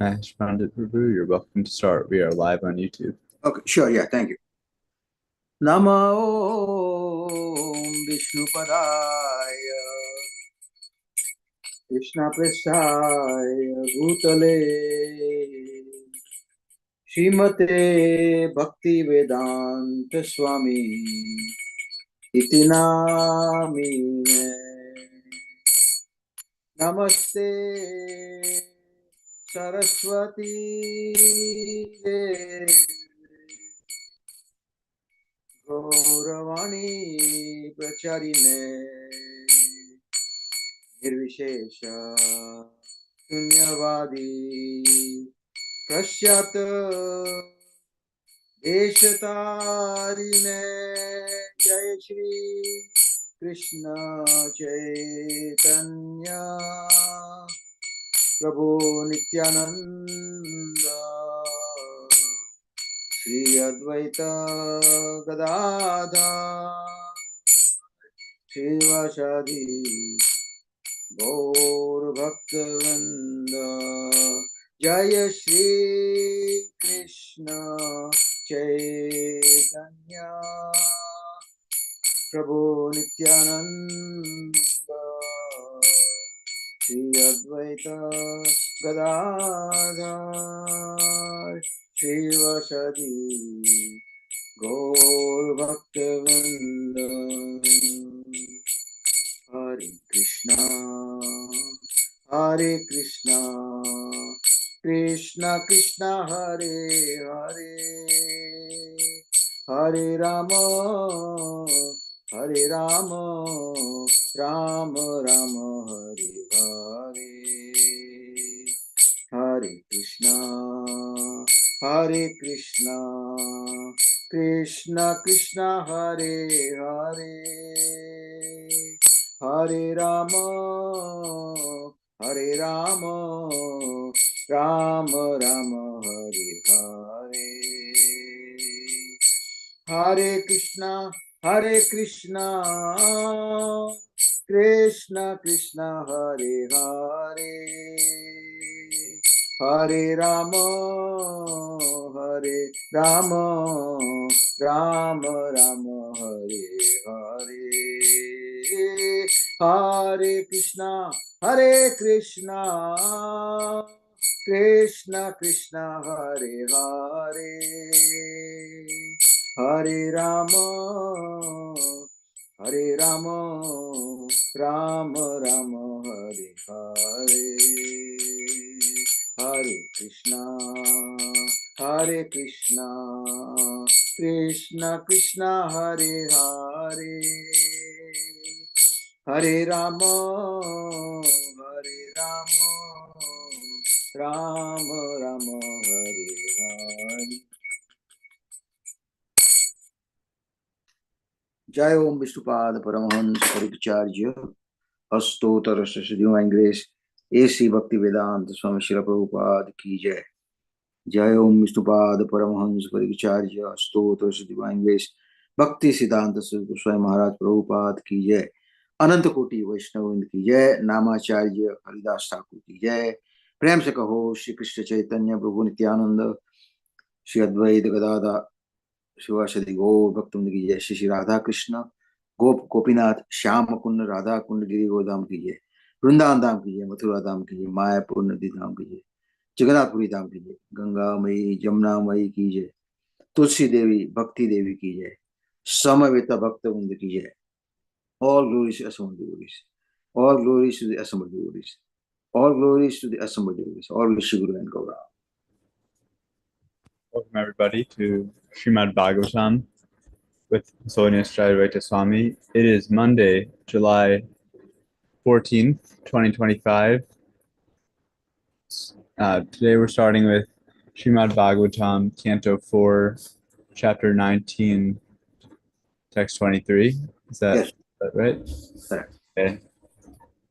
Pandit Prabhu, you're welcome to start. We are live on YouTube. Okay, sure, yeah, thank you. Namo Vishnupadaya Krishna Prasthaya Bhutale Srimate Bhakti Vedanta Swami Iti Namine Namaste Saraswati Devi Gauravani Pracharine Nirvishesha Sunyavadi Prashyat Deshatarine Jai Shri Krishna Chaitanya Prabhu Nityananda Jayādvaita Srivasadi Gaur Bhaktivinoda Jaya Shri Krishna Chaitanya Prabhu Nityananda Jayādvaita Gadadhar Srivasadi Gaur Bhaktivinoda Hare Krishna Hare Krishna Krishna Krishna Hare Hare Hare Rama Hare Rama Rama Rama Hare Hare Hare Krishna Hare Krishna Krishna Krishna Hare Hare Hare Rama Hare Rama Rama Rama Hare Hare Hare Krishna Krishna Krishna Hare Hare Hare Rama Rama Rama Hare Hare Hare Krishna Krishna Krishna Hare Hare Hare Rama Rama Rama Hare Hare Hare Krishna Krishna Krishna Hare Hare Hare Rama Rama Rama Hare Hare Jai Om Vishnupada Paramahans Parikacharya Astotar Divine Grace A.C. Bhakti Vedanta Swami Srila Prabhupada Ki Jai Jai Om Vishnupada Paramahans Parikacharya Astotar Divine Grace Bhakti Siddhanta Swami Maharaj Prabhupada Ki Jai अनंत कोटि वैष्णव की जय नामाचार्य हरिदास ठाकुर की जय प्रेम से कहो श्री कृष्ण चैतन्य प्रभु नित्यानंद श्री अद्वैत गदाधर शिवासदि गौर भक्तवृंद की जय श्री श्री राधा कृष्ण गोपीनाथ श्याम कुंड राधा कुंड गिरी गोधाम की जय वृंदावन धाम की जय मथुरा धाम की जय मायापुर नदी धाम की जय जगन्नाथपुरी धाम की जय गंगा मई जमुना मई की जय तुलसी देवी भक्ति देवी की जय समवेत भक्तवृंद की जय All glories to assembled devotees. All glories to the assembled devotees. All glories to the assembled devotees. All Vishnu Guru and Gaura. Welcome everybody to Srimad Bhagavatam with His Holiness Jayādvaita Swami. It is Monday, July 14th, 2025. Today we're starting with Srimad Bhagavatam, Canto 4, Chapter 19, Text 23. Is that right? Correct. Okay.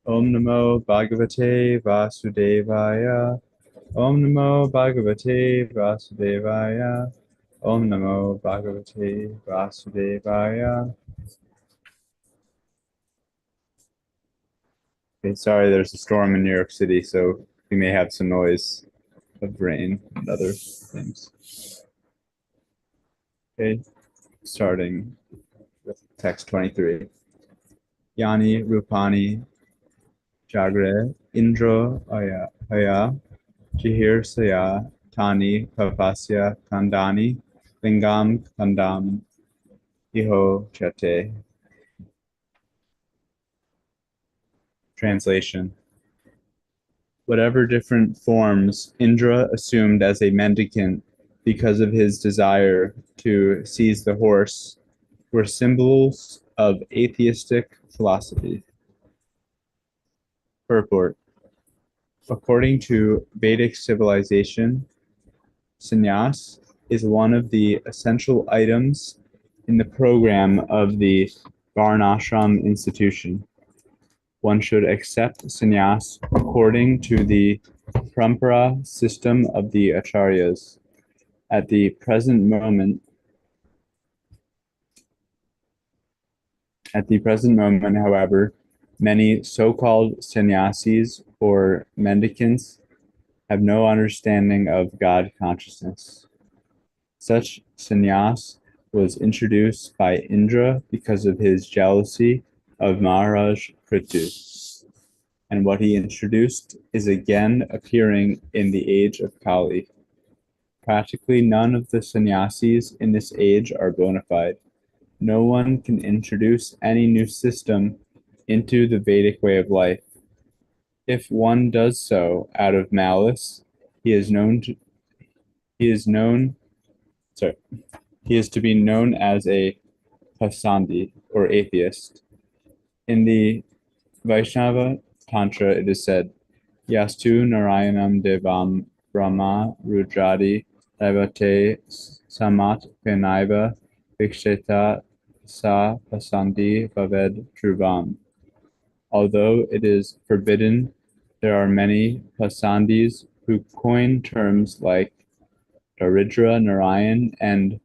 Om Namo Bhagavate Vasudevaya. Om Namo Bhagavate Vasudevaya. Om Namo Bhagavate Vasudevaya. Okay, sorry, there's a storm in New York City, so we may have some noise. of rain and other things. Okay, starting with text 23. Yani Rupani Jagre Indro Haya Jihir Saya Tani Pavasya Kandani Lingam Kandam Iho Chate. Translation. Whatever different forms Indra assumed as a mendicant because of his desire to seize the horse were symbols of atheistic philosophy. Purport. According to Vedic civilization, sannyas is one of the essential items in the program of the Varnashram institution. One should accept sannyas according to the parampara system of the acharyas. At the present moment, however, many so-called sannyasis or mendicants have no understanding of God consciousness. Such sannyas was introduced by Indra because of his jealousy of Maharaj Prithu. And what he introduced is again appearing in the age of Kali. Practically none of the sannyasis in this age are bona fide. No one can introduce any new system into the Vedic way of life. If one does so out of malice, he is to be known as a pasandi or atheist. In the Vaishnava Tantra, it is said, Yastu Narayanam Devam Brahma Rudradi Devate Samat Penaiva Viksheta Sa Pasandi Bhaved Dhruvam. Although it is forbidden, there are many pasandis who coin terms like Daridra Narayan and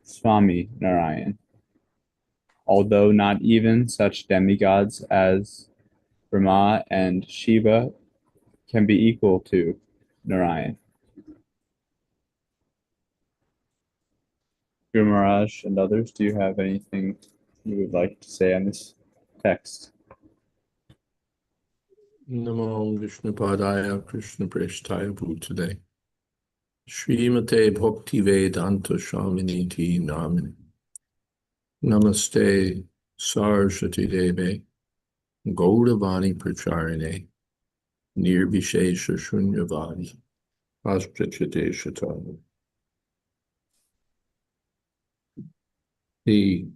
Swami Narayan. Although not even such demigods as Brahma and Shiva can be equal to Narayan. Guru Maharaj and others, do you have anything you would like to say on this text? Namo Vishnu Padaya Krishna Preshtaya Bhutale Srimate Bhakti Vedanta Swaminiti Namini Namaste Saraswati Deve Gauravani Pracharine Nirvishesha Shunyavadi Astrachate Shatana. The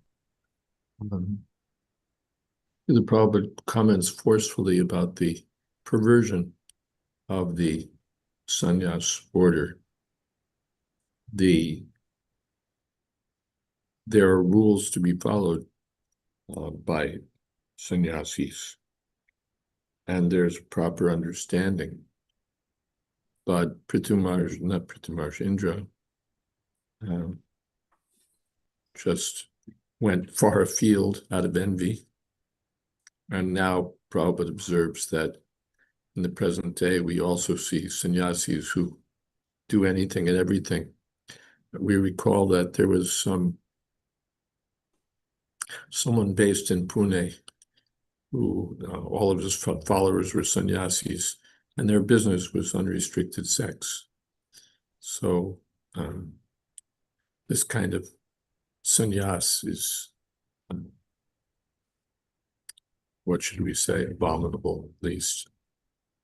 Prabhupada comments forcefully about the perversion of the sannyas order. There are rules to be followed by sannyasis, and there's proper understanding. But Indra just went far afield out of envy. And now Prabhupada observes that in the present day, we also see sannyasis who do anything and everything. We recall that there was someone based in Pune who all of his followers were sannyasis, and their business was unrestricted sex. So this kind of sannyas is, what should we say, abominable at least.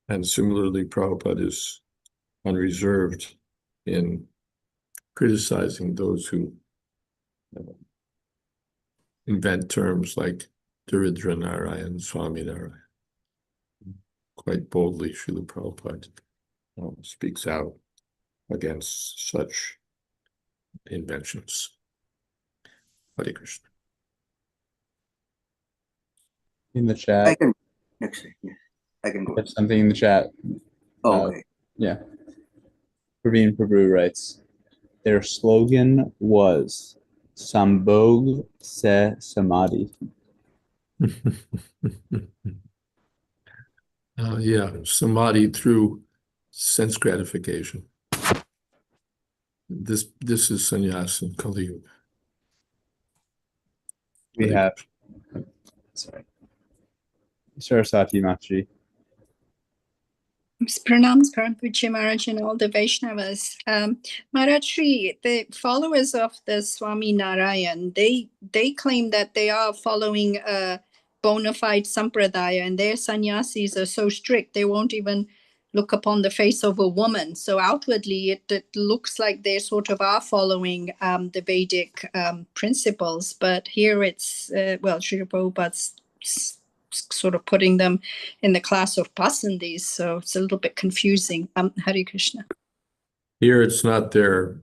And similarly, Prabhupada is unreserved in criticizing those who invent terms like Daridra Narayan, Swami Narayan. Quite boldly, Srila Prabhupada speaks out against such inventions. Hare Krishna. In the chat. I can next. Yes, I can go. There's something in the chat. Oh, okay. Yeah. Praveen Prabhu writes, their slogan was Sambhog Se Samadhi. Yeah, samadhi through sense gratification. This is sannyas in Kali Yuga. We have, sorry, Saraswati Mataji. Pranams Parampuja Maharaj and all the Vaishnavas. Maharaj, the followers of the Swami Narayan, they claim that they are following a bona fide sampradaya, and their sannyasis are so strict they won't even look upon the face of a woman. So outwardly it looks like they sort of are following the Vedic principles, but here it's, well, Srila Prabhupada's sort of putting them in the class of pasandis, so it's a little bit confusing. Hare Krishna. Here it's not their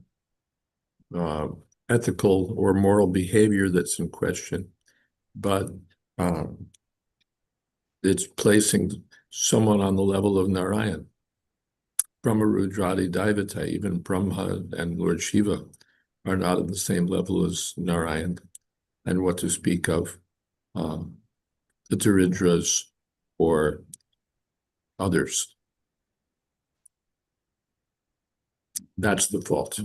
ethical or moral behavior that's in question, but it's placing someone on the level of Narayan. Brahma Rudradi Daivata, even Brahma and Lord Shiva are not at the same level as Narayan, and what to speak of the Daridras or others. That's the fault.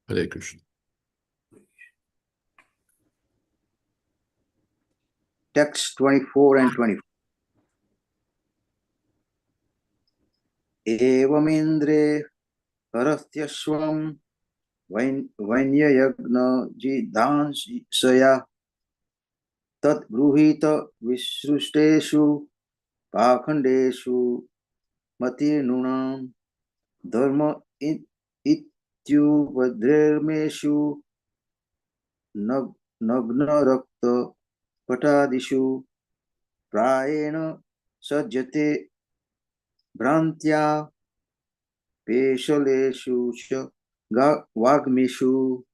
Hare Krishna. Text 24 and 25. Evamindre harastyasvam vainyayagna jidansaya tat bruhita vishrusteshu pakhandeshu matirnunam dharma ityuvadremeshu nagna rakta patadishu prayena sajjate Brantya Peshaleshu Vagmishu.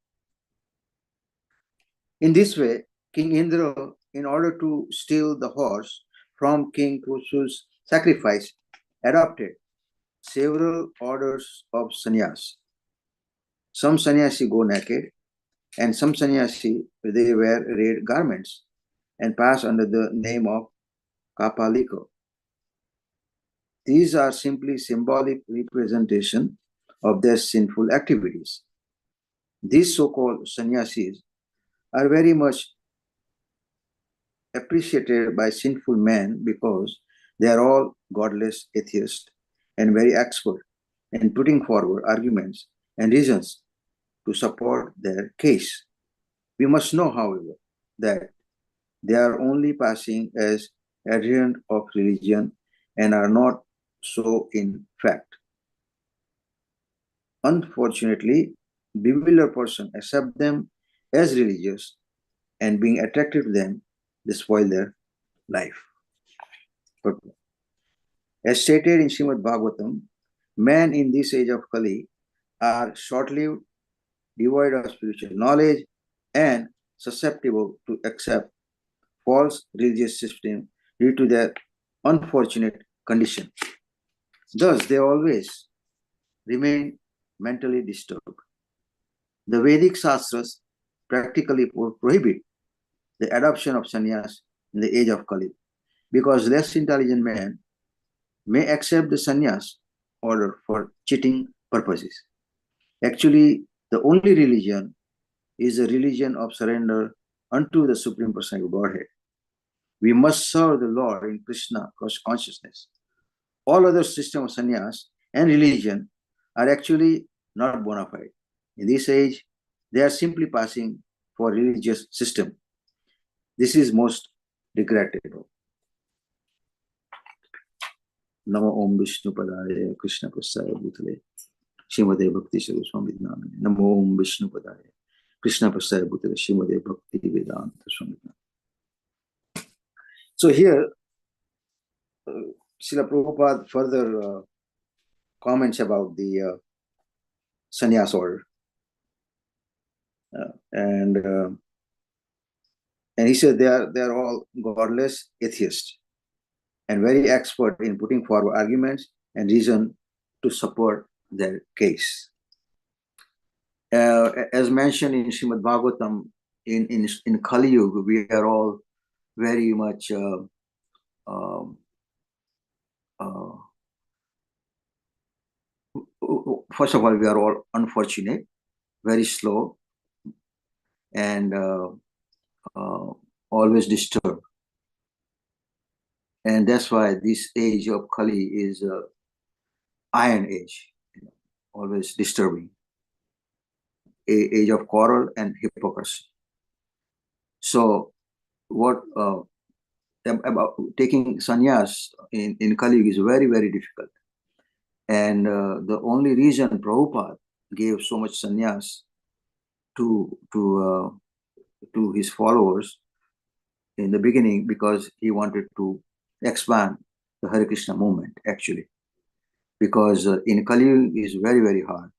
In this way, King Indra, in order to steal the horse from King Kusu's sacrifice, adopted several orders of sannyas. Some sannyasi go naked, and some sannyasi they wear red garments and pass under the name of Kapalika. These are simply symbolic representation of their sinful activities. These so-called sannyasis are very much appreciated by sinful men because they are all godless atheists and very expert in putting forward arguments and reasons to support their case. We must know, however, that they are only passing as adherents of religion and are not so in fact. Unfortunately, bewildered person accept them as religious, and being attracted to them, they spoil their life. As stated in Srimad Bhagavatam, men in this age of Kali are short-lived, devoid of spiritual knowledge, and susceptible to accept false religious system due to their unfortunate condition. Thus, they always remain mentally disturbed. The Vedic Shastras practically prohibit the adoption of sannyas in the age of Kali, because less intelligent men may accept the sannyas order for cheating purposes. Actually, the only religion is a religion of surrender unto the Supreme Personality of Godhead. We must serve the Lord in Krishna consciousness. All other systems of sannyas and religion are actually not bona fide. In this age, they are simply passing for religious system. This is most regrettable. Namo Om Vishnu Padaya Krishna Prasaya Bhutale Srimade Bhakti Sri Swami Namane. Namo Om Vishnu Padaya Krishna Prasaya Bhutale Srimade Bhakti Vedanta Swami. So here, Srila Prabhupada further comments about the sannyas order. And he said they are all godless atheists and very expert in putting forward arguments and reason to support their case. As mentioned in Srimad Bhagavatam, in Kali Yuga, we are all very much first of all, we are all unfortunate, very slow, and always disturbed. And that's why this age of Kali is iron age, always disturbing, age of quarrel and hypocrisy. So what about taking sannyas in Kali is very, very difficult. And the only reason Prabhupada gave so much sannyas to his followers in the beginning, because he wanted to expand the Hare Krishna movement, actually. Because in Kali it is very, very hard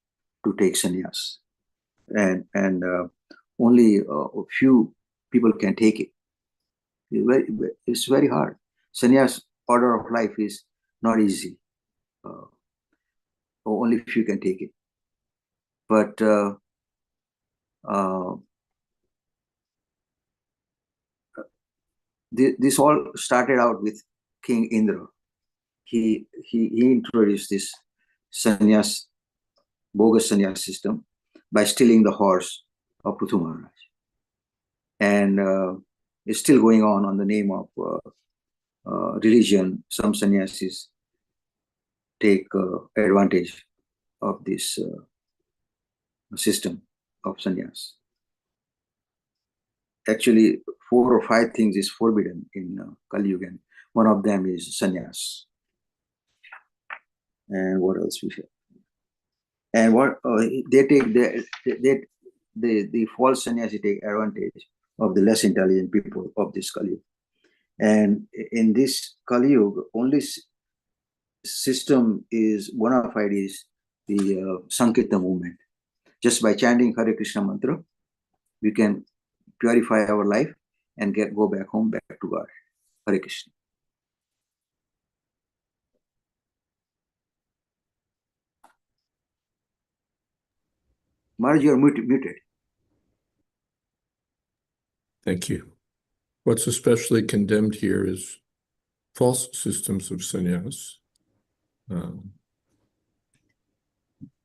to take sannyas. And only a few people can take it. It's very hard. Sannyas order of life is not easy. Only few can take it. But this all started out with King Indra. He introduced this sannyas, bogus sannyas system by stealing the horse of Prithu Maharaj. And it's still going on the name of religion. Some sannyasis take advantage of this system of sannyas. Actually, 4 or 5 things is forbidden in Kali Yuga. One of them is sannyas. And what else we have? And what they take the false sannyasi take advantage of the less intelligent people of this Kali Yuga. And in this Kali Yuga, only system is bona fide is the Sankirtan movement. Just by chanting Hare Krishna mantra, we can purify our life and go back home, back to God. Hare Krishna. Maharaj, you are muted. Thank you. What's especially condemned here is false systems of sannyas,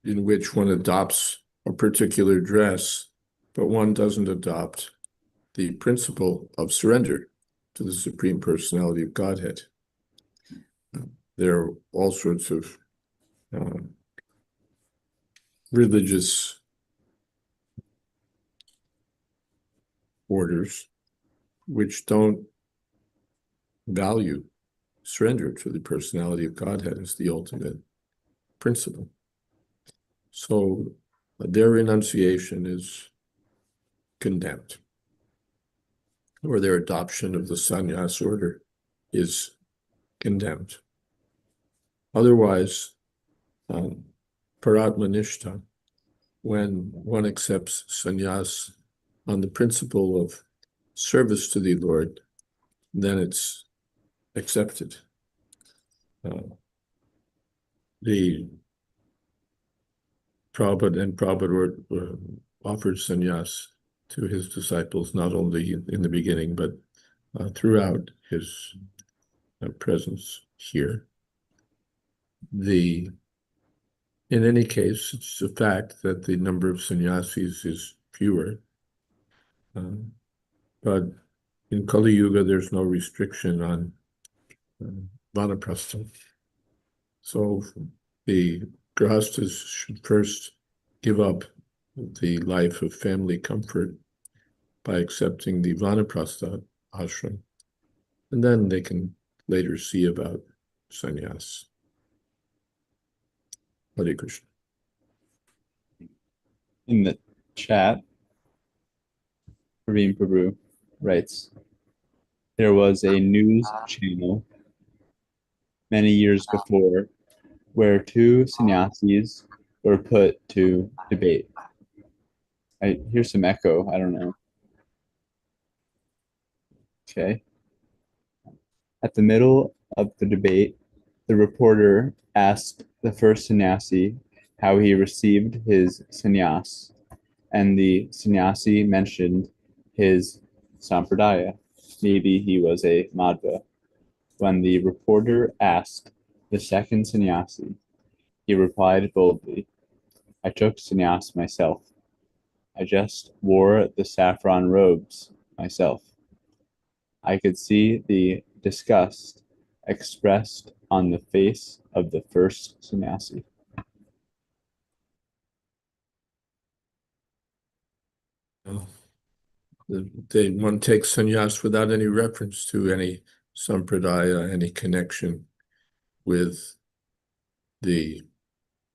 in which one adopts a particular dress, but one doesn't adopt the principle of surrender to the Supreme Personality of Godhead. There are all sorts of religious orders which don't value surrender to the personality of Godhead as the ultimate principle. So their renunciation is condemned, or their adoption of the sannyas order is condemned. Otherwise, paratmanishta, when one accepts sannyas on the principle of service to the Lord, then it's accepted. The Prabhupada offered sannyas to his disciples, not only in the beginning, but throughout his presence here. In any case, it's a fact that the number of sannyasis is fewer. But in Kali Yuga, there's no restriction on vanaprastha. So the grahastas should first give up the life of family comfort by accepting the vanaprastha ashram, and then they can later see about sannyas. Hare Krishna. In the chat, Praveen Prabhu writes, there was a news channel many years before where 2 sannyasis were put to debate. I hear some echo, I don't know. Okay. At the middle of the debate, the reporter asked the first sannyasi how he received his sannyas, and the sannyasi mentioned his sampradaya. Maybe he was a Madhva. When the reporter asked The second sannyasi, he replied boldly, I took sannyas myself. I just wore the saffron robes myself. I could see the disgust expressed on the face of the first sannyasi. One takes sannyas without any reference to any sampradaya, any connection with the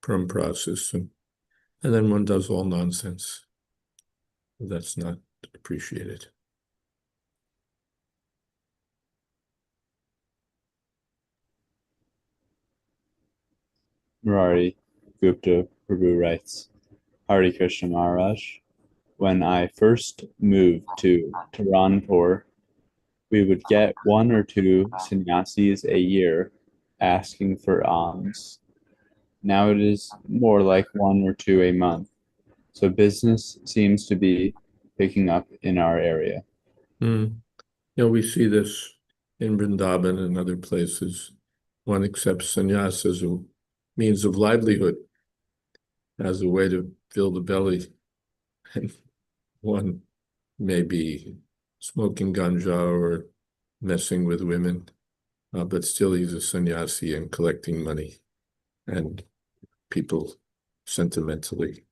Param process, and then one does all nonsense. That's not appreciated. Murari Gupta Prabhu writes, Hare Krishna Maharaj, when I first moved to Taranpur, we would get 1 or 2 sannyasis a year asking for alms. Now it is more like 1 or 2 a month. So business seems to be picking up in our area. We see this in Vrindavan and other places. One accepts sannyas as a means of livelihood, as a way to fill the belly. And one may be smoking ganja or messing with women, but still he's a sannyasi and collecting money, and people sentimentally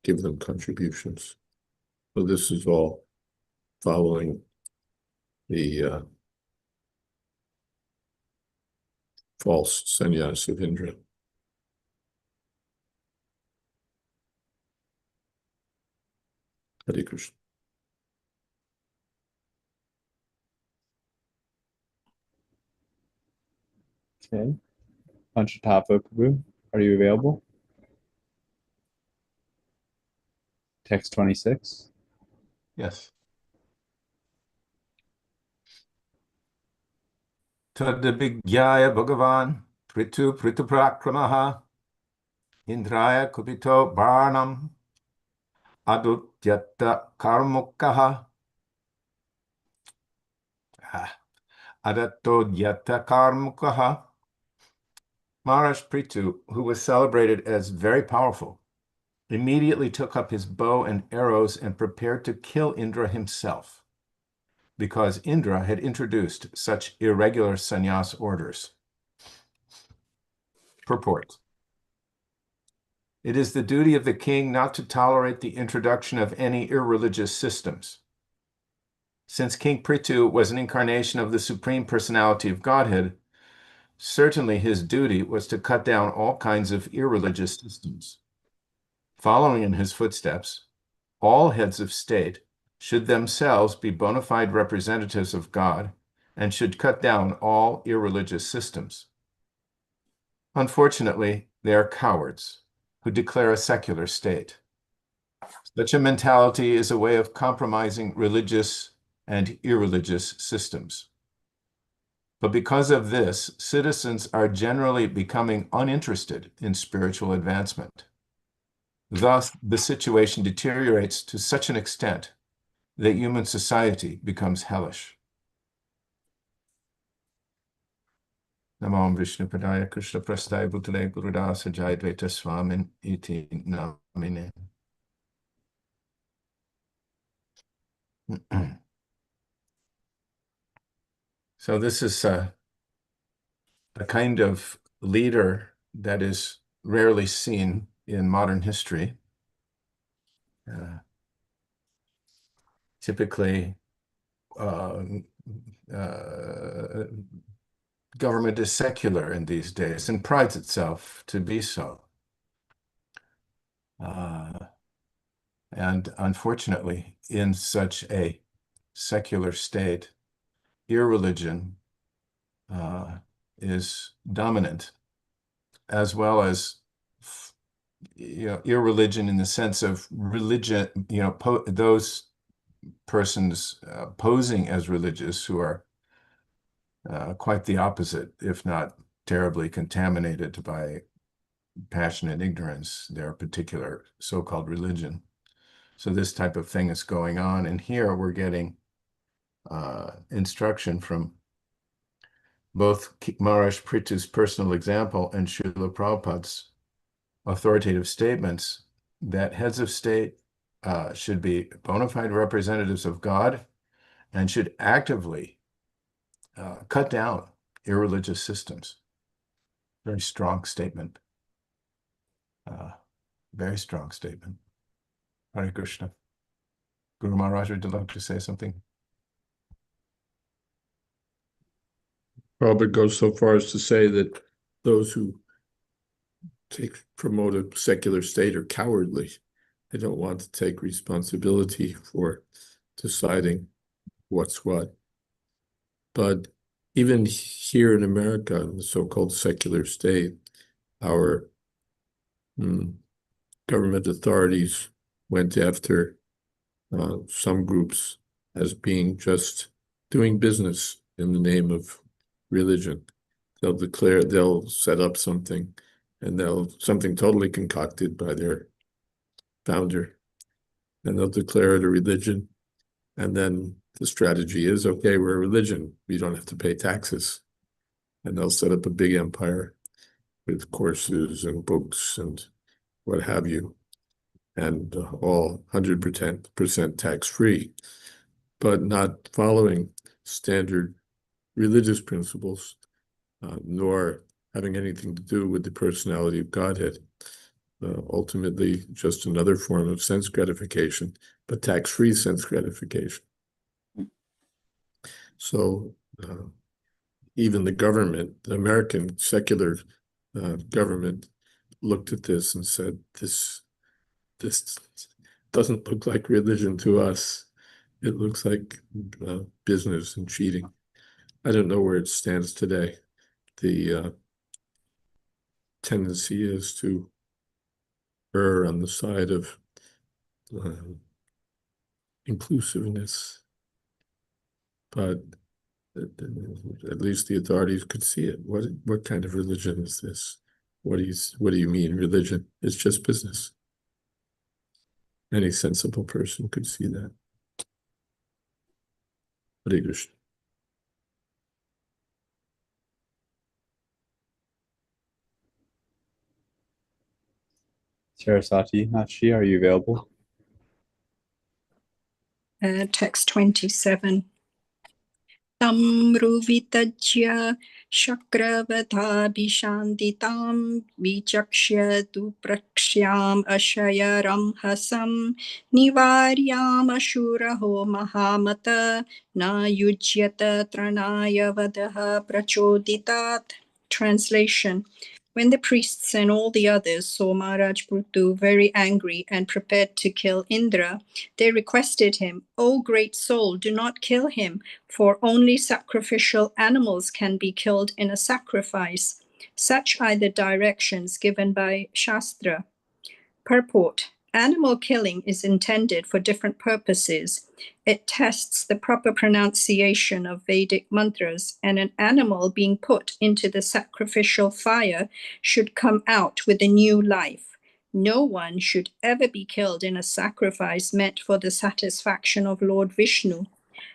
give them contributions. So this is all following the false sannyas of Indra. Hare Krishna. Okay. Panchatattva Prabhu, are you available? Text 26. Yes. Tadabhigyaya Bhagavan Prithu Indraya Kupito Barnam Adutyata Karmukaha Adattodyata Karmukaha. Maharaj Prithu, who was celebrated as very powerful, immediately took up his bow and arrows and prepared to kill Indra himself, because Indra had introduced such irregular sannyas orders. Purport. It is the duty of the king not to tolerate the introduction of any irreligious systems. Since King Prithu was an incarnation of the Supreme Personality of Godhead, certainly his duty was to cut down all kinds of irreligious systems. Following in his footsteps, all heads of state should themselves be bona fide representatives of God and should cut down all irreligious systems. Unfortunately, they are cowards who declare a secular state. Such a mentality is a way of compromising religious and irreligious systems. But because of this, citizens are generally becoming uninterested in spiritual advancement. Thus, the situation deteriorates to such an extent that human society becomes hellish. Namo Vishnu Padaya Krishna Prastaya Bhutale Gurudasa Jayādvaita Swami iti namine. So this is a kind of leader that is rarely seen in modern history. Typically, government is secular in these days and prides itself to be so. And unfortunately, in such a secular state, irreligion is dominant, as well as irreligion in the sense of religion, those persons posing as religious who are quite the opposite, if not terribly contaminated by passion and ignorance, their particular so-called religion. So this type of thing is going on. And here we're getting instruction from both Maharaj Prithu's personal example and Srila Prabhupada's authoritative statements that heads of state should be bona fide representatives of God and should actively cut down irreligious systems. Very strong statement. Very strong statement. Hare Krishna. Guru Maharaj, would you like to say something? Prabhupada goes so far as to say that those who promote a secular state are cowardly. They don't want to take responsibility for deciding what's what. But even here in America, in the so-called secular state, our government authorities went after some groups as being just doing business in the name of religion. They'll set up something, and something totally concocted by their founder, and they'll declare it a religion. And then the strategy is, okay, we're a religion. We don't have to pay taxes. And they'll set up a big empire with courses and books and what have you, and all 100% tax-free, but not following standard religious principles, nor having anything to do with the personality of Godhead. Ultimately, just another form of sense gratification, but tax-free sense gratification. So even the government, the American secular government, looked at this and said, this doesn't look like religion to us. It looks like business and cheating. I don't know where it stands today. The tendency is to err on the side of inclusiveness, but at least the authorities could see it. What kind of religion is this? What do you mean religion? It's just business. Any sensible person could see that. Hare Krishna. Saraswati Nachi, are you available? Text 27. Tamruvitajya shakravadhabhishanditam vichakshya praksyam ashayaram hasam nivaryam ashuraho mahamata na yujyata tranaya vadaha prachodhitat. Translation. When the priests and all the others saw Maharaj Prithu very angry and prepared to kill Indra, they requested him, "O great soul, do not kill him, for only sacrificial animals can be killed in a sacrifice." Such are the directions given by Shastra. Purport. Animal killing is intended for different purposes. It tests the proper pronunciation of Vedic mantras, and an animal being put into the sacrificial fire should come out with a new life. No one should ever be killed in a sacrifice meant for the satisfaction of Lord Vishnu.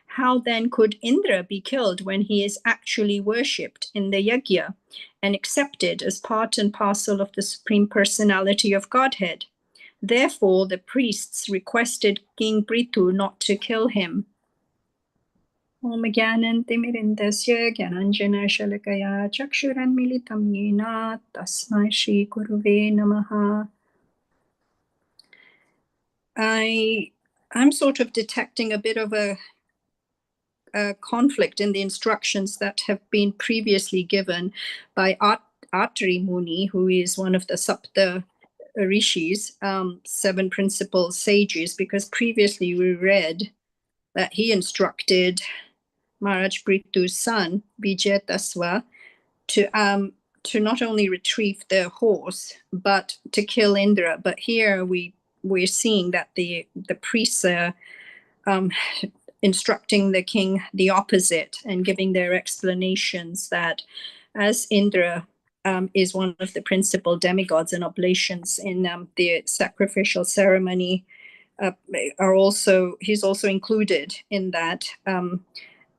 How then could Indra be killed when he is actually worshipped in the yajna and accepted as part and parcel of the Supreme Personality of Godhead? Therefore, the priests requested King Prithu not to kill him. Om Gyananti Mirindasya Gyananjana Shalakaya Chakshuran Militam Yena Tasmai Shri Guruve Namaha. I'm sort of detecting a bit of a conflict in the instructions that have been previously given by Atri Muni, who is one of the Sapta Rishis, 7 principal sages, because previously we read that he instructed Maharaj Prithu's son, Vijayatasva, to not only retrieve the horse, but to kill Indra. But here we're seeing that the priests are instructing the king the opposite and giving their explanations that as Indra is one of the principal demigods and oblations in the sacrificial ceremony, he's also included in that.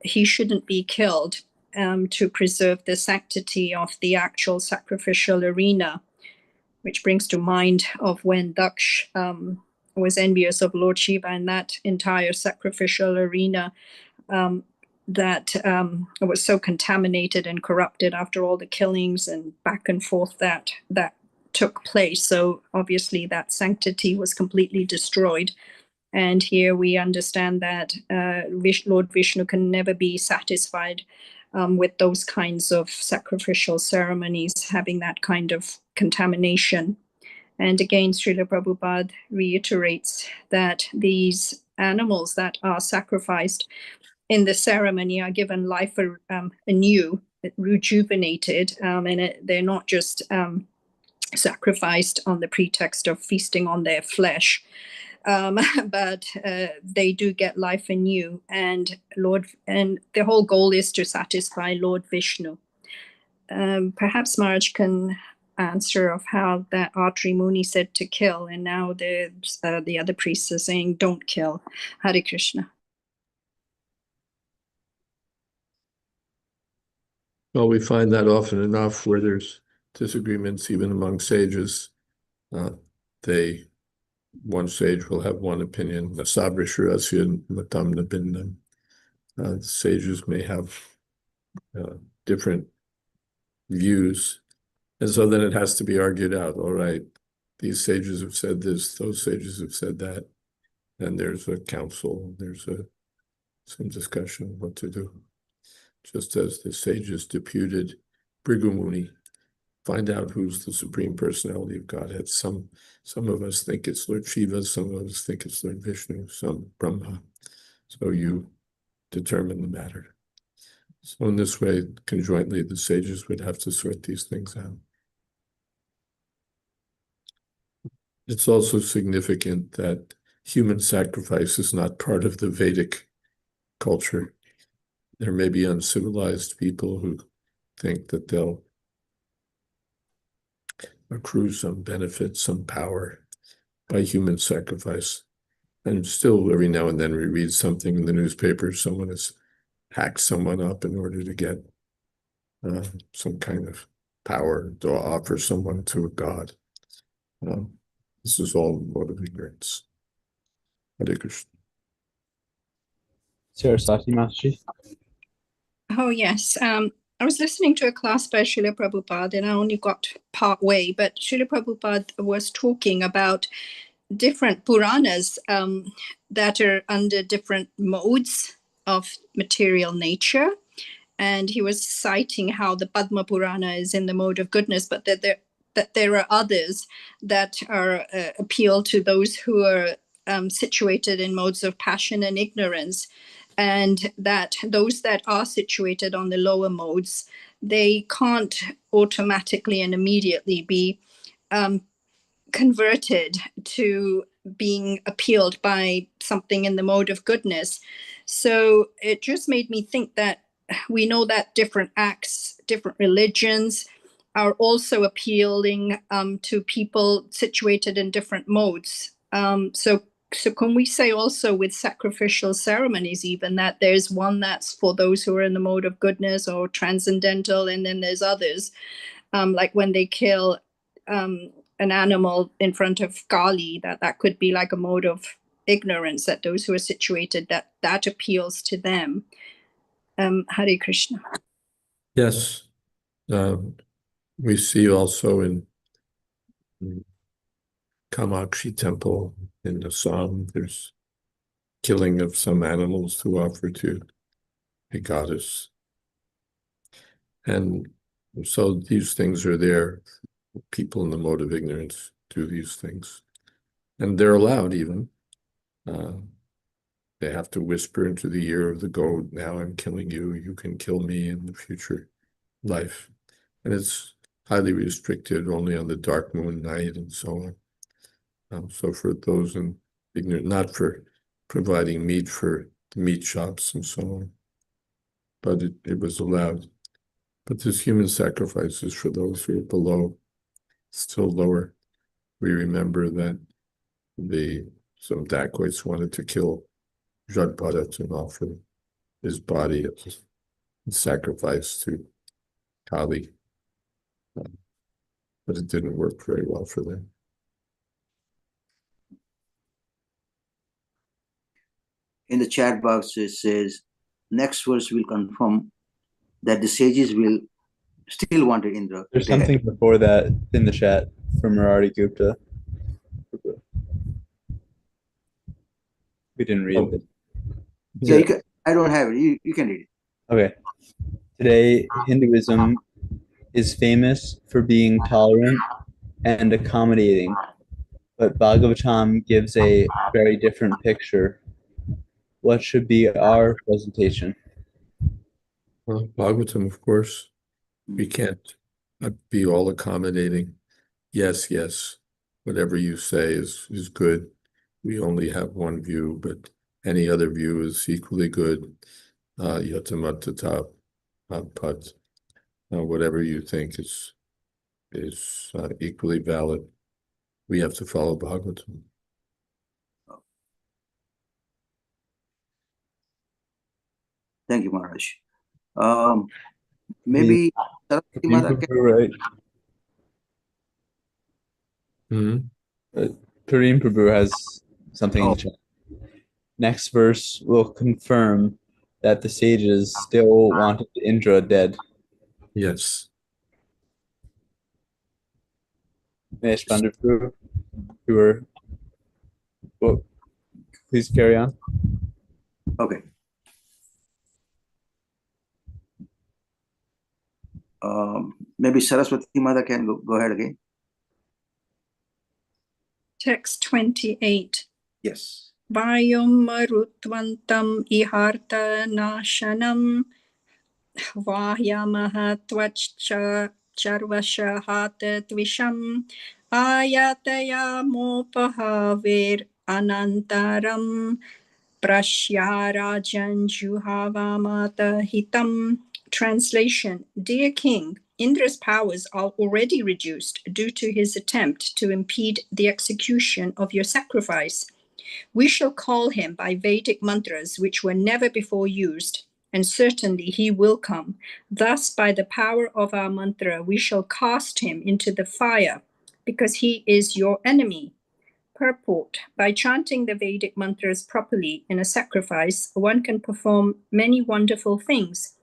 He shouldn't be killed to preserve the sanctity of the actual sacrificial arena, which brings to mind of when Daksh was envious of Lord Shiva and that entire sacrificial arena that was so contaminated and corrupted after all the killings and back and forth that took place. So obviously that sanctity was completely destroyed. And here we understand that Lord Vishnu can never be satisfied with those kinds of sacrificial ceremonies having that kind of contamination. And again, Srila Prabhupada reiterates that these animals that are sacrificed in the ceremony are given life anew, rejuvenated, and they're not just sacrificed on the pretext of feasting on their flesh, but they do get life anew. And the whole goal is to satisfy Lord Vishnu. Perhaps Maharaj can answer of how that Atri Muni said to kill, and now the other priests are saying don't kill. Hare Krishna. Well, we find that often enough where there's disagreements even among sages. One sage will have one opinion. The sages may have different views. And so then it has to be argued out. All right, these sages have said this, those sages have said that. And there's a council, there's some discussion of what to do. Just as the sages deputed Bhrigu Muni, find out who's the Supreme Personality of Godhead. Some of us think it's Lord Shiva, some of us think it's Lord Vishnu, some Brahma. So you determine the matter. So in this way, conjointly, the sages would have to sort these things out. It's also significant that human sacrifice is not part of the Vedic culture. There may be uncivilized people who think that they'll accrue some benefit, some power by human sacrifice. And still, every now and then we read something in the newspaper, someone has hacked someone up in order to get some kind of power to offer someone to a god. This is all mode of ignorance. Hare Krishna. Saraswati Master. Oh, yes. I was listening to a class by Srila Prabhupada and I only got part way, but Srila Prabhupada was talking about different Puranas that are under different modes of material nature. And he was citing how the Padma Purana is in the mode of goodness, but that there are others that are appeal to those who are situated in modes of passion and ignorance. And that those that are situated on the lower modes, they can't automatically and immediately be converted to being appealed by something in the mode of goodness. So it just made me think that we know that different acts, different religions are also appealing to people situated in different modes. So can we say also with sacrificial ceremonies even that there's one that's for those who are in the mode of goodness or transcendental, and then there's others, like when they kill an animal in front of Kali, that could be like a mode of ignorance, that those who are situated, that appeals to them. Hare Krishna. Yes. We see also in Kamakshi temple in Assam, there's killing of some animals to offer to a goddess. And so these things are there. People in the mode of ignorance do these things. And they're allowed even. They have to whisper into the ear of the goat, now I'm killing you, you can kill me in the future life. And it's highly restricted only on the dark moon night and so on. So for those in ignorant, not for providing meat for the meat shops and so on, but it was allowed. But this human sacrifice is for those who are below, still lower. We remember that some dacoits wanted to kill Jayādvaita and offer his body as sacrifice to Kali. But it didn't work very well for them. In the chat box, it says, next verse will confirm that the sages will still wanted Indra. There's dead. something before that in the chat from Murari Gupta. We didn't read Oh. it. Yeah, you can, I don't have it. You can read it. Okay. Today, Hinduism is famous for being tolerant and accommodating, but Bhagavatam gives a very different picture. What should be our presentation? Well, Bhagavatam, of course, we can't be all accommodating. Yes, yes, whatever you say is good. We only have one view, but any other view is equally good. Yatamatata Pad. Whatever you think is equally valid. We have to follow Bhagavatam. Thank you, Maharaj. Maybe Saraswati Mata can, Right. Kareem Prabhu has something in the chat. Next verse will confirm that the sages still wanted Indra dead. Yes. Mahesh Pandit Prabhu, you were. Well, please carry on. okay. Maybe Saraswati Mata can go ahead again. Text 28. Yes. Vayom marutvantam iharta nashanam vahyamaha tvachcha charvashahata tvisham ayatayamopahaver anantaram prashyarajan juhavamata hitam. Translation: Dear King, Indra's powers are already reduced due to his attempt to impede the execution of your sacrifice. We shall call him by Vedic mantras which were never before used, and certainly he will come. Thus, by the power of our mantra, we shall cast him into the fire, because he is your enemy. Purport: by chanting the Vedic mantras properly in a sacrifice, one can perform many wonderful things.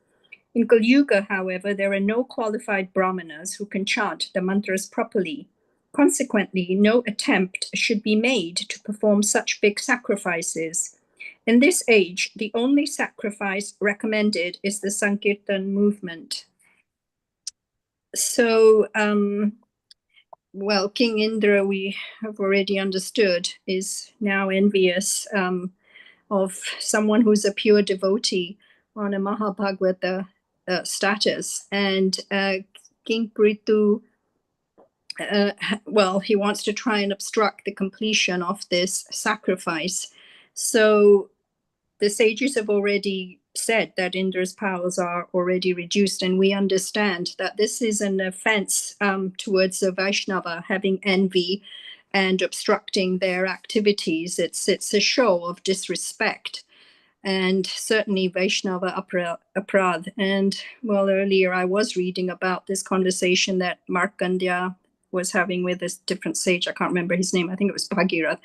In Kali Yuga, however, there are no qualified brahmanas who can chant the mantras properly. Consequently, no attempt should be made to perform such big sacrifices. In this age, the only sacrifice recommended is the Sankirtan movement. So, well, King Indra, we have already understood, is now envious of someone who's a pure devotee on a Mahabhagavata status. And King Prithu, well, he wants to try and obstruct the completion of this sacrifice. So the sages have already said that Indra's powers are already reduced, and we understand that this is an offense towards a Vaishnava, having envy and obstructing their activities. It's a show of disrespect, and certainly Vaishnava aparadh. And well, earlier I was reading about this conversation that Markandeya was having with this different sage. I can't remember his name. I think it was Bhagirath.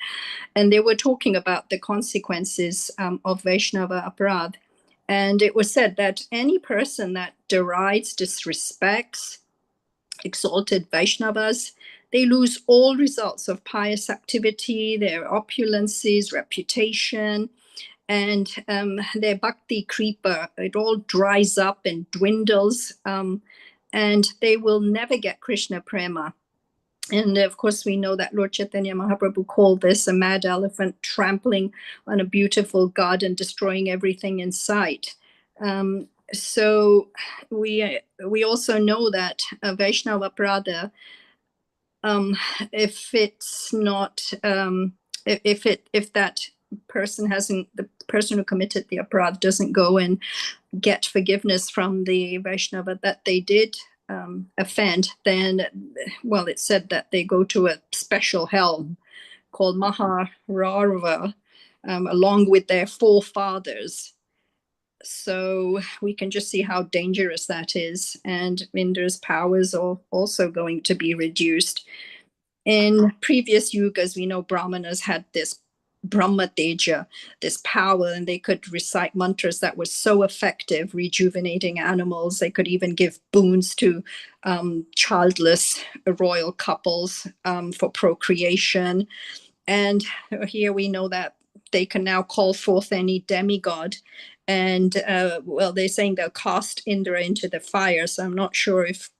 And they were talking about the consequences of Vaishnava aparadh. And it was said that any person that derides, disrespects exalted Vaishnavas, they lose all results of pious activity, their opulences, reputation, and their bhakti kripa. It all dries up and dwindles, and they will never get Krishna prema. And of course, we know that Lord Chaitanya Mahaprabhu called this a mad elephant trampling on a beautiful garden, destroying everything in sight. So we also know that Vaishnava Aparadha, if it's not, if that person hasn't, the person who committed the aparadha doesn't go and get forgiveness from the Vaishnava that they did offend, then, well, it's said that they go to a special hell called Mahararva, along with their forefathers. So we can just see how dangerous that is. And Indra's powers are also going to be reduced. In previous yugas, we know Brahmanas had this Brahma Teja, this power, and they could recite mantras that were so effective, rejuvenating animals. They could even give boons to childless royal couples for procreation. And here we know that they can now call forth any demigod. And well, they're saying they'll cast Indra into the fire. So I'm not sure if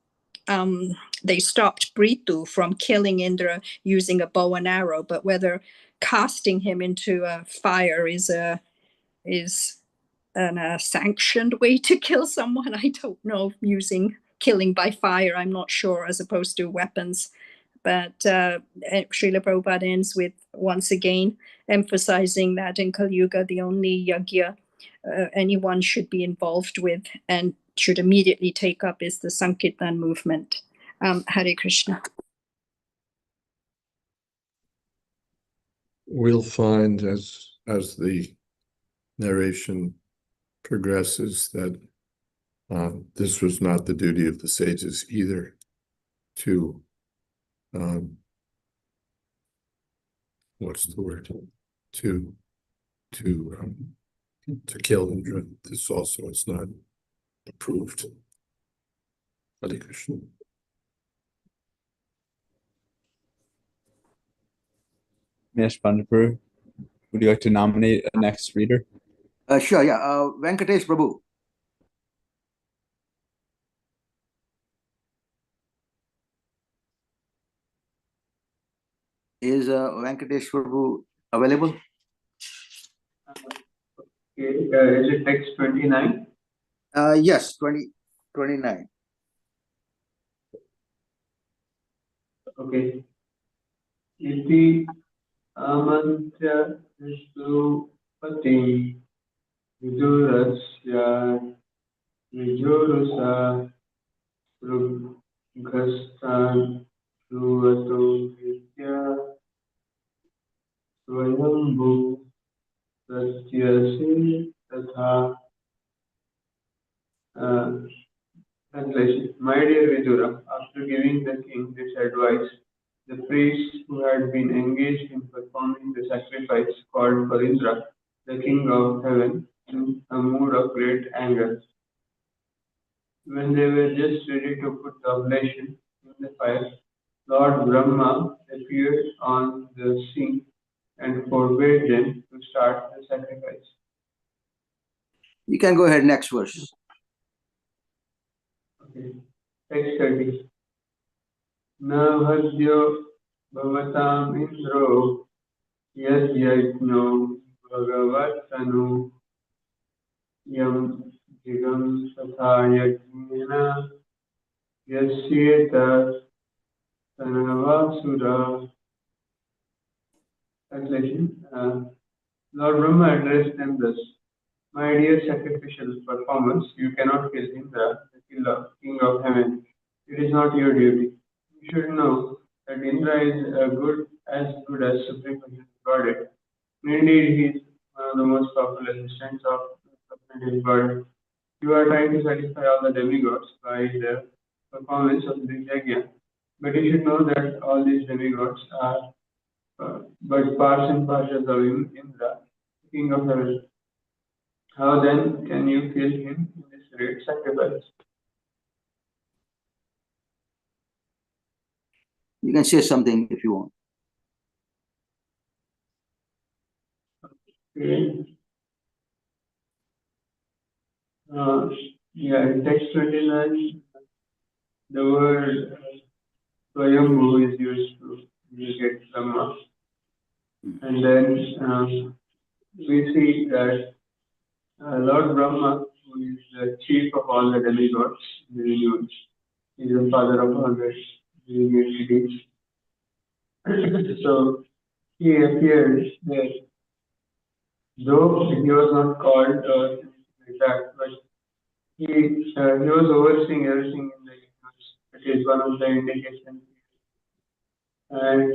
they stopped Britu from killing Indra using a bow and arrow, but whether casting him into a fire is a sanctioned way to kill someone. I don't know. Using killing by fire, I'm not sure, as opposed to weapons. But Srila Prabhupada ends with once again emphasizing that in Kali Yuga, the only yagya anyone should be involved with and should immediately take up is the Sankirtan movement. Hare Krishna. We'll find as the narration progresses that this was not the duty of the sages either to what's the word? To kill Indra. This also is not approved. Hare Krishna. Miss Pandapur, would you like to nominate a next reader? Sure, yeah. Venkatesh Prabhu. Is Venkatesh Prabhu available? Okay, is it text 29? Yes, 29. Okay. Iti amantya vishupati vidurasya vijurusa rughastan ruvato vidya swayambhu pratyasi tatha. Translation. My dear Vidura, after giving the king this advice, the priest who had been engaged in performing the sacrifice called for Indra, the king of heaven, in a mood of great anger. When they were just ready to put the oblation in the fire, Lord Brahma appeared on the scene and forbade them to start the sacrifice. You can go ahead, next verse. Okay. Text 30. Na bhadyo bhavatam indro yad yajno bhagavatanu yam jigam satha yajnena yasyeta tanavasura. Translation. Lord Brahma addressed them thus. My dear sacrificial performers, you cannot kill Indra, the king of heaven. It is not your duty. You should know that Indra is as good as Supreme Personality of Godhead. Indeed, he is one of the most powerful assistants of Supreme Godhead. You are trying to satisfy all the demigods by the performance of this yajna. But you should know that all these demigods are but parts and parcels of Indra, the king of heaven. How then can you kill him in this great sacrifice? You can say something if you want. Okay. Yeah, in text 29, the word Swayambhu is used to indicate Brahma. And then we see that Lord Brahma, who is the chief of all the demigods in the universe, is the father of all the entities. So he appears there, though he was not called or anything like that, but he was overseeing everything in the universe. That is one of the indications. And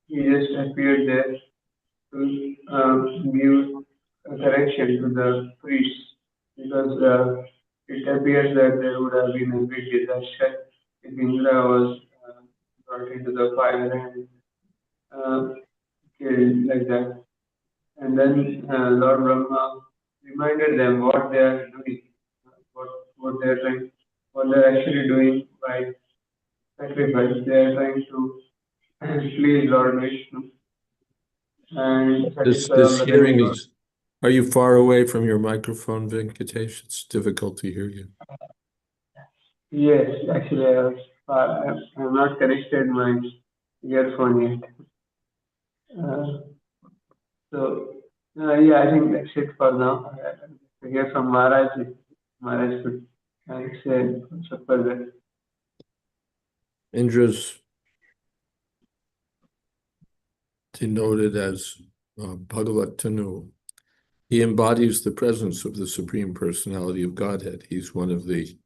he just appeared there to give correction to the priests, because it appears that there would have been a big disaster if Indra was brought into the fire and killed like that. And then Lord Brahma reminded them what they are doing, what they're actually doing by sacrifice. They are trying to please Lord Vishnu and satisfy all This the hearing demigods. is, are you far away from your microphone, Venkatesh? It's difficult to hear you. Yes, actually, I have not connected my earphone yet. Yeah, I think that's it for now. To hear from Maharaj, Maharaj could say some further. Indra's denoted as Bhagavatanu. He embodies the presence of the Supreme Personality of Godhead. He's one of the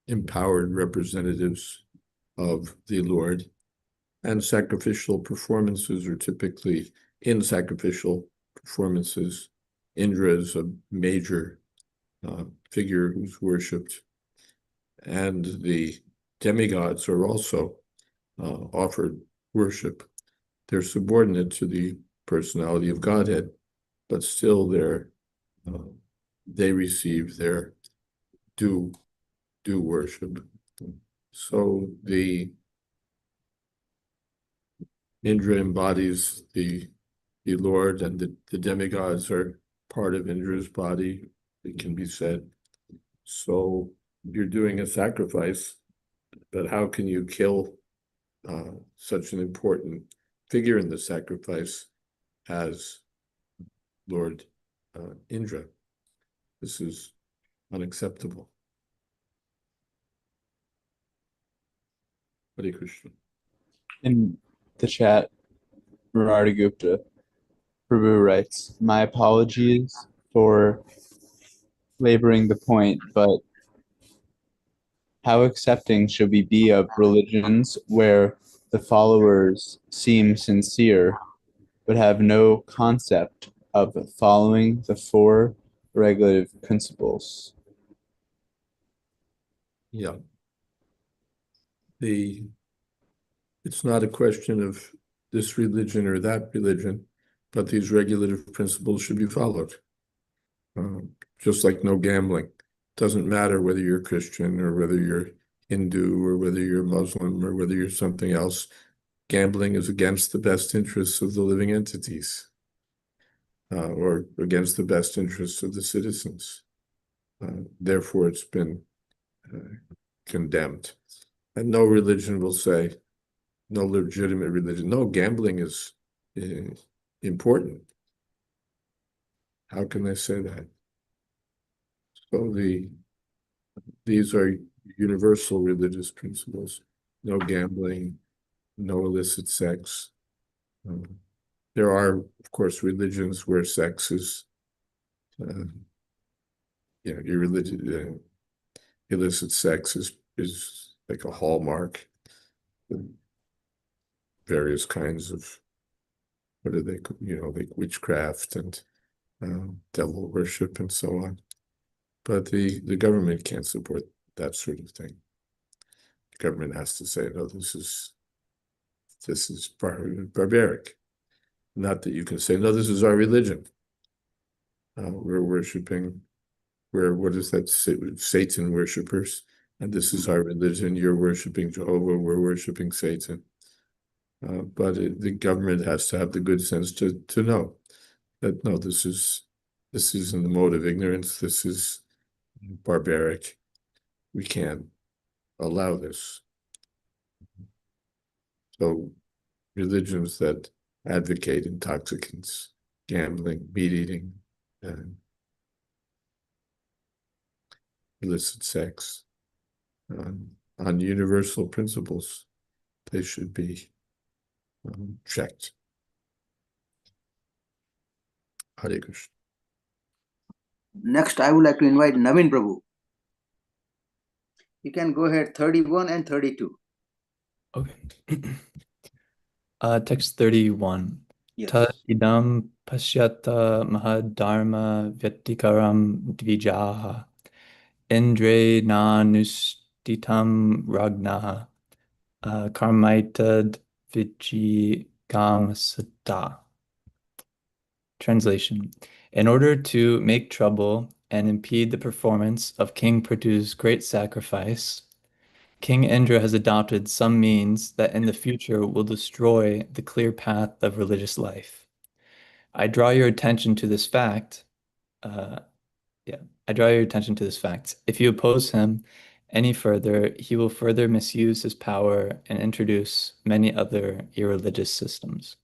empowered representatives of the Lord. And sacrificial performances are typically, in sacrificial performances, Indra is a major figure who's worshipped. And the demigods are also offered worship. They're subordinate to the personality of Godhead, but still they receive their due worship. So the Indra embodies the Lord, and the demigods are part of Indra's body, it can be said. So you're doing a sacrifice, but how can you kill such an important figure in the sacrifice as Lord Indra? This is unacceptable. Hare Krishna. In the chat, Murari Gupta Prabhu writes, "My apologies for laboring the point, but how accepting should we be of religions where the followers seem sincere, but have no concept of following the four regulative principles?" Yeah. It's not a question of this religion or that religion, but these regulative principles should be followed. Just like no gambling. Doesn't matter whether you're Christian or whether you're Hindu or whether you're Muslim or whether you're something else. Gambling is against the best interests of the living entities, or against the best interests of the citizens. Therefore, it's been condemned. And no religion will say, no legitimate religion, no, gambling is important. How can they say that? So these are universal religious principles. No gambling, no illicit sex. There are, of course, religions where sex is, illicit sex is like a hallmark. Various kinds of, what are they, like witchcraft and devil worship and so on. But the government can't support that sort of thing. The government has to say, no, this is barbaric. Not that you can say, no, this is our religion. We're worshiping, what is that, Satan worshipers, and this is our religion. You're worshiping Jehovah, we're worshiping Satan. But the government has to have the good sense to know that, no, this is in the mode of ignorance. This is barbaric. We can't allow this. So religions that advocate intoxicants, gambling, meat eating, and illicit sex, on universal principles, they should be checked. Hare Krishna. Next, I would like to invite Navin Prabhu. You can go ahead, 31 and 32. Okay. Text 31. Yes. Ta idam pashyata mahadharma vyatikaram dvijaha indre nanustitam ragnaha karmaitad vijigamsata. Translation. In order to make trouble and impede the performance of King Prithu's great sacrifice, King Indra has adopted some means that in the future will destroy the clear path of religious life. I draw your attention to this fact. I draw your attention to this fact. If you oppose him any further, he will further misuse his power and introduce many other irreligious systems.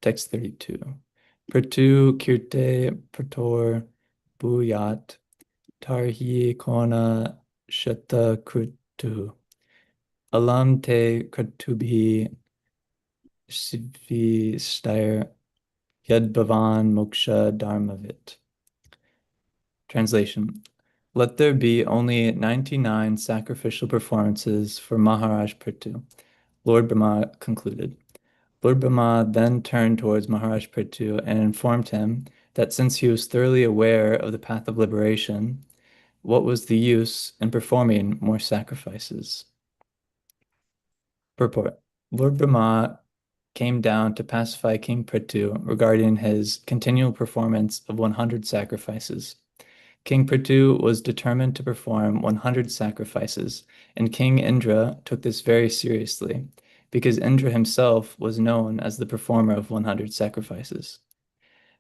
Text 32. Prithu kirte prator buyat tarhi kona shata krutu alam te kratubi sivi stair yad bhavan moksha dharmavit. Translation. Let there be only 99 sacrificial performances for Maharaj Prithu. Lord Brahma concluded. Lord Brahma then turned towards Maharaj Prithu and informed him that since he was thoroughly aware of the path of liberation, what was the use in performing more sacrifices? Purport. Lord Brahma came down to pacify King Prithu regarding his continual performance of 100 sacrifices. King Prithu was determined to perform 100 sacrifices, and King Indra took this very seriously, because Indra himself was known as the performer of 100 sacrifices.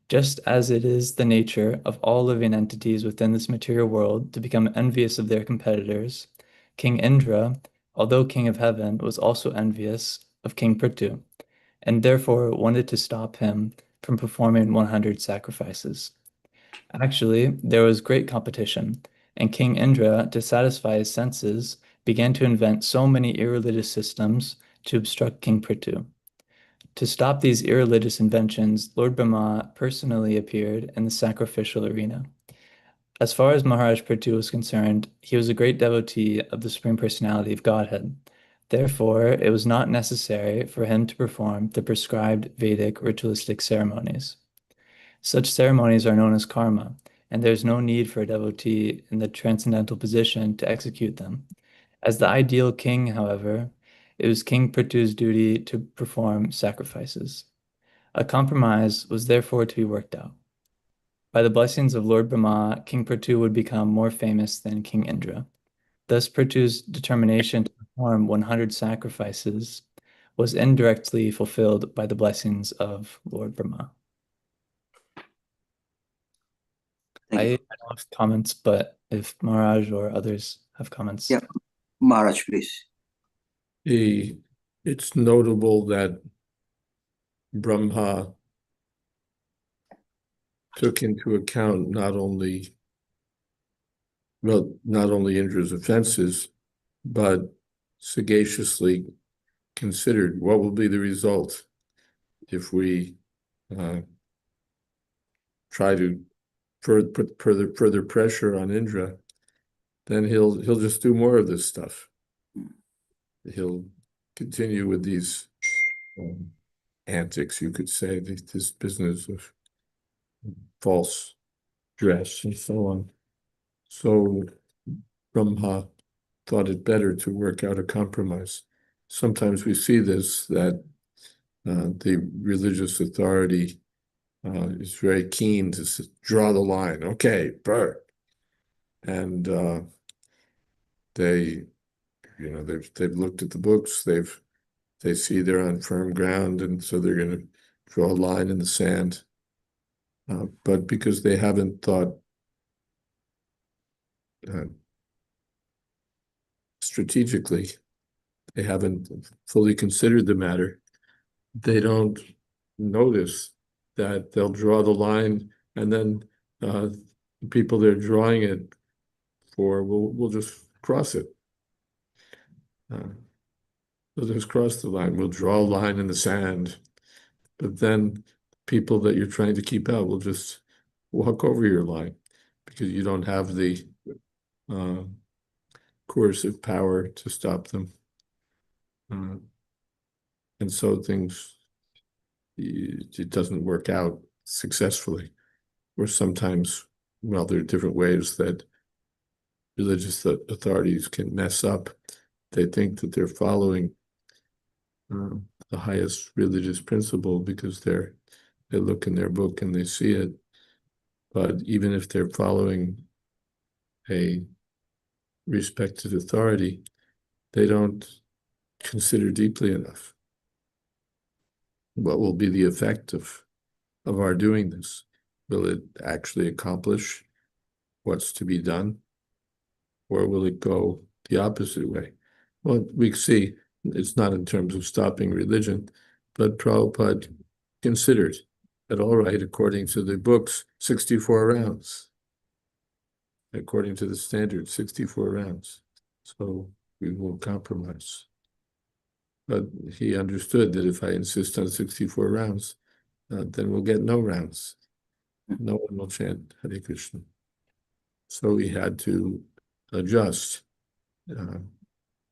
Just as it is the nature of all living entities within this material world to become envious of their competitors, King Indra, although king of heaven, was also envious of King Prithu, and therefore wanted to stop him from performing 100 sacrifices. Actually, there was great competition, and King Indra, to satisfy his senses, began to invent so many irreligious systems to obstruct King Prithu. To stop these irreligious inventions, Lord Brahma personally appeared in the sacrificial arena. As far as Maharaj Prithu was concerned, he was a great devotee of the Supreme Personality of Godhead. Therefore, it was not necessary for him to perform the prescribed Vedic ritualistic ceremonies. Such ceremonies are known as karma, and there is no need for a devotee in the transcendental position to execute them. As the ideal king, however, it was King Prithu's duty to perform sacrifices. A compromise was therefore to be worked out. By the blessings of Lord Brahma, King Prithu would become more famous than King Indra. Thus, Prithu's determination to perform 100 sacrifices was indirectly fulfilled by the blessings of Lord Brahma. Thank I you. don't have comments, but if Maharaj or others have comments. Yeah. Maharaj, please. It's notable that Brahma took into account not only Indra's offenses, but sagaciously considered what will be the result if we try to put further pressure on Indra. Then he'll just do more of this stuff. He'll continue with these antics, you could say, this business of false dress and so on. So Brahma thought it better to work out a compromise. Sometimes we see this, that the religious authority is very keen to draw the line. Okay, burn. And they've looked at the books, they see they're on firm ground, and so they're going to draw a line in the sand. But because they haven't thought strategically, they haven't fully considered the matter, they don't notice that they'll draw the line, and then the people they're drawing it for will just cross it. They'll just cross the line. We'll draw a line in the sand, but then people that you're trying to keep out will just walk over your line because you don't have the coercive power to stop them. And so things it doesn't work out successfully. Or sometimes, well, there are different ways that religious authorities can mess up. They think that they're following the highest religious principle because they look in their book and they see it. But even if they're following a respected authority, they don't consider deeply enough what will be the effect of our doing this. Will it actually accomplish what's to be done, or will it go the opposite way? Well, we see it's not in terms of stopping religion, but Prabhupada considered that, all right, according to the books, 64 rounds. According to the standard, 64 rounds. So we won't compromise. But he understood that if I insist on 64 rounds, then we'll get no rounds. No one will chant Hare Krishna. So he had to adjust.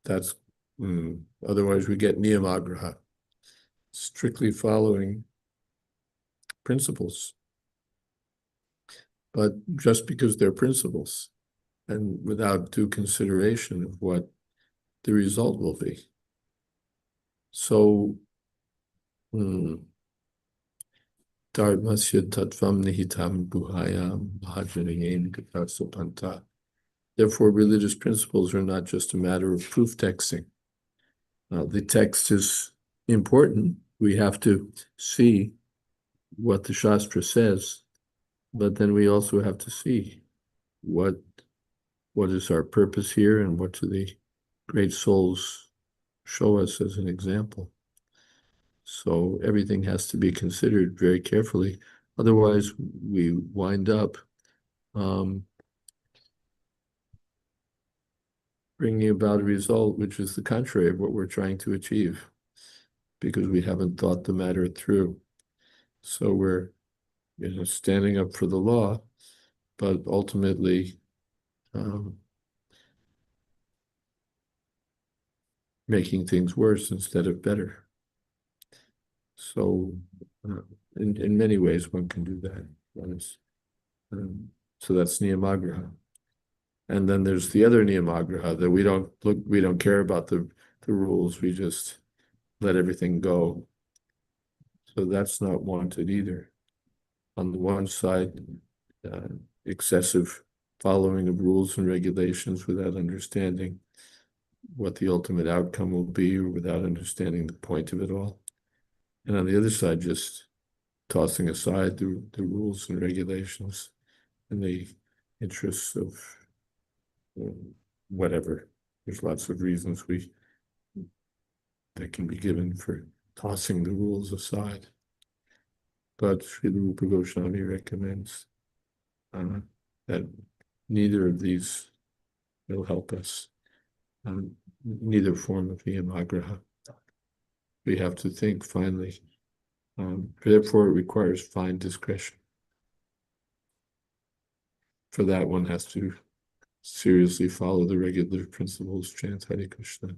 That's otherwise we get niyamagraha, strictly following principles. But just because they're principles and without due consideration of what the result will be. So, Dharmasya tattvam nihitam guhayam bhajanayem katasapanta. Therefore, religious principles are not just a matter of proof texting. The text is important. We have to see what the Shastra says, but then we also have to see what is our purpose here and what do the great souls show us as an example. So everything has to be considered very carefully. Otherwise, we wind up bringing about a result which is the contrary of what we're trying to achieve, because we haven't thought the matter through. So we're standing up for the law, but ultimately making things worse instead of better. So in many ways one can do that. So that's niyamagraha. And then there's the other niyamagraha, that we don't care about the rules, we just let everything go. So that's not wanted either. On the one side, excessive following of rules and regulations without understanding what the ultimate outcome will be, or without understanding the point of it all. And on the other side, just tossing aside the rules and regulations in the interests of whatever. There's lots of reasons that can be given for tossing the rules aside. But Srila Rupa Goswami recommends that neither of these will help us. Neither form of niyamagraha. We have to think finally. Therefore, it requires fine discretion. For that, one has to seriously follow the regular principles, chant Hare Krishna,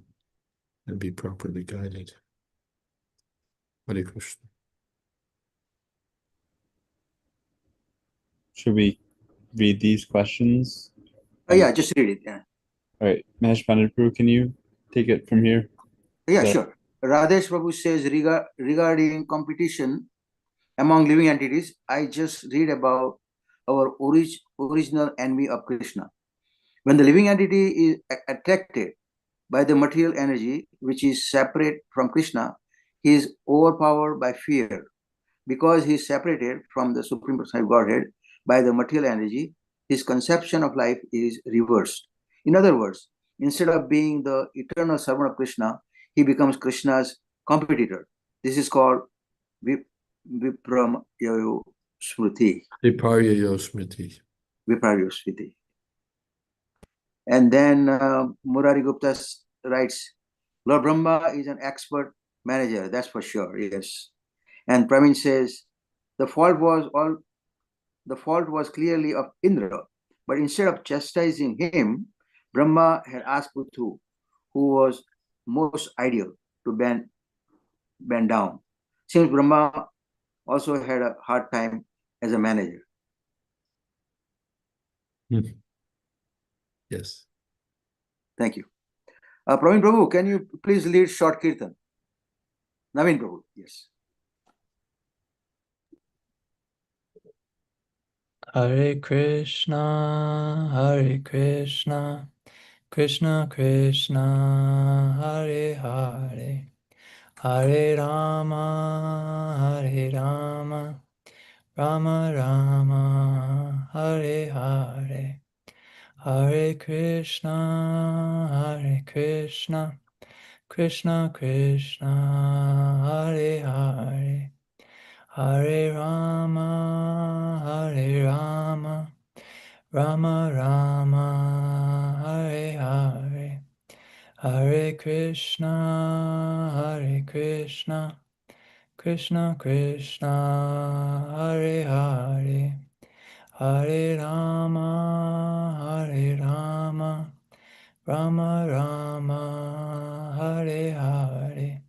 and be properly guided. Hare Krishna. Should we read these questions? Yeah, just read it. Yeah. All right, Mahesh Panditpur, can you take it from here? Yeah, sure. Radhesh Prabhu says, regarding competition among living entities, I just read about our original enemy of Krishna. When the living entity is attracted by the material energy, which is separate from Krishna, he is overpowered by fear. Because he is separated from the Supreme Personality of Godhead by the material energy, his conception of life is reversed. In other words, instead of being the eternal servant of Krishna, he becomes Krishna's competitor. This is called Viparyayo Smriti. Viparyayo Smriti. Viparyayo Smriti. And then Murari Gupta writes, Lord Brahma is an expert manager, that's for sure, yes. And Praveen says, the fault was clearly of Indra, but instead of chastising him, Brahma had asked Prithu, who was most ideal, to bend down. Since Brahma also had a hard time as a manager. Yes. Thank you. Praveen Prabhu, can you please lead short kirtan? Naveen Prabhu, yes. Hare Krishna, Krishna Krishna, Hare Hare, Hare Rama, Rama Rama, Hare Hare, Hare Krishna, Krishna Krishna, Hare Hare, Hare Rama, Rama Rama, Hare Hare, Hare Krishna, Krishna Krishna, Hare Hare, Hare Rama, Rama Rama, Hare Hare,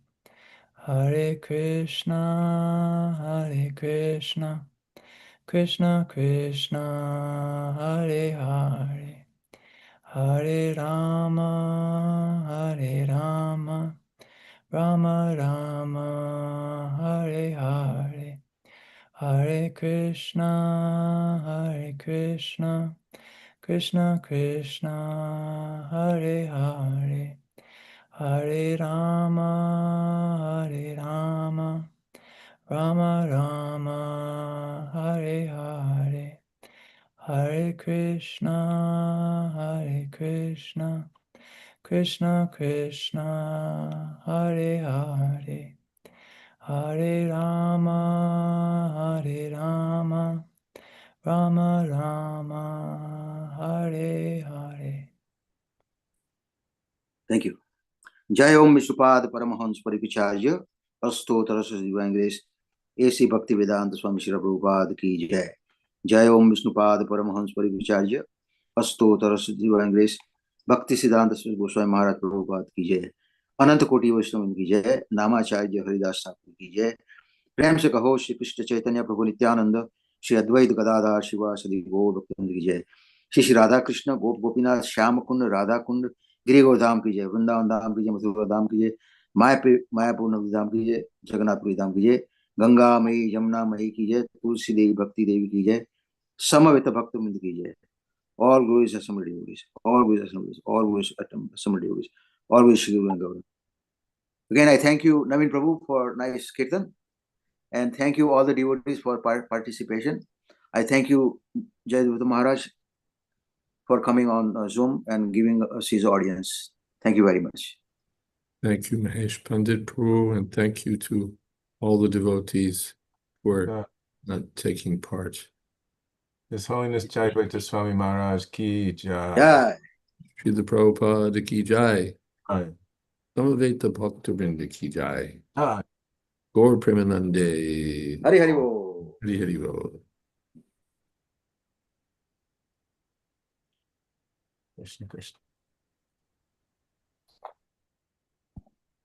Hare Krishna, Krishna Krishna, Hare Hare, Hare Rama, Rama Rama, Hare Hare, Hare Krishna, Krishna Krishna, Hare Hare, Hare Rama, Rama Rama, Hare Hare, Hare Krishna, Krishna Krishna, Hare Hare, Hare Rama, Rama Rama, Hare Hare. Thank you. Jai Om Vishnupada Paramahans Paripacharya, Astotra Divine Grace, A.C. Bhaktivedanta Swami Srila Prabhupada ki Jai. Jai Om Vishnupada Paramahans Paripacharya, Astotra Divine Grace, Bhakti Siddhanta Swami Goswami Maharaj Prabhupada ki Jai. अनंत कोटि वैष्णव की जय. नामाचार्य हरिदास ठाकुर की जय. प्रेम से कहो श्री कृष्ण चैतन्य प्रभु नित्यानंद, श्री अद्वैत गदाधर शिवासदि गौर भक्तवृंद की जय. श्री राधा कृष्ण गोप गोपीनाथ श्याम कुंड राधा कुंड गिरिगोर धाम की जय. वृंदावन धाम की जय. मथुरा धाम की जय. मायापुर नवदी धाम की जय. जगन्नाथपुरी धाम की जय. गंगा मई यमुना मई की जय. तुलसी देवी भक्ति देवी की जय. समवेत भक्त वृंद की जय. All glories are somebody glories. All glories are somebody. All glories are somebody glories. All glories Shri Guru and Gaura. Again, I thank you, Naveen Prabhu, for nice kirtan, and thank you all the devotees for participation. I thank you, Jayādvaita Maharaj, for coming on Zoom and giving us his audience. Thank you very much. Thank you, Mahesh Pandit Prabhu, and thank you to all the devotees for not taking part. His Holiness Jayādvaita Swami Maharaj ki jai. Yeah. Srila Prabhupada ki jai. Jai. Samaveta Bhaktivinoda ki jai. Jai. Gaur Premanande. Hari Hari Bo. Hari Hari Bo. Krishna Krishna.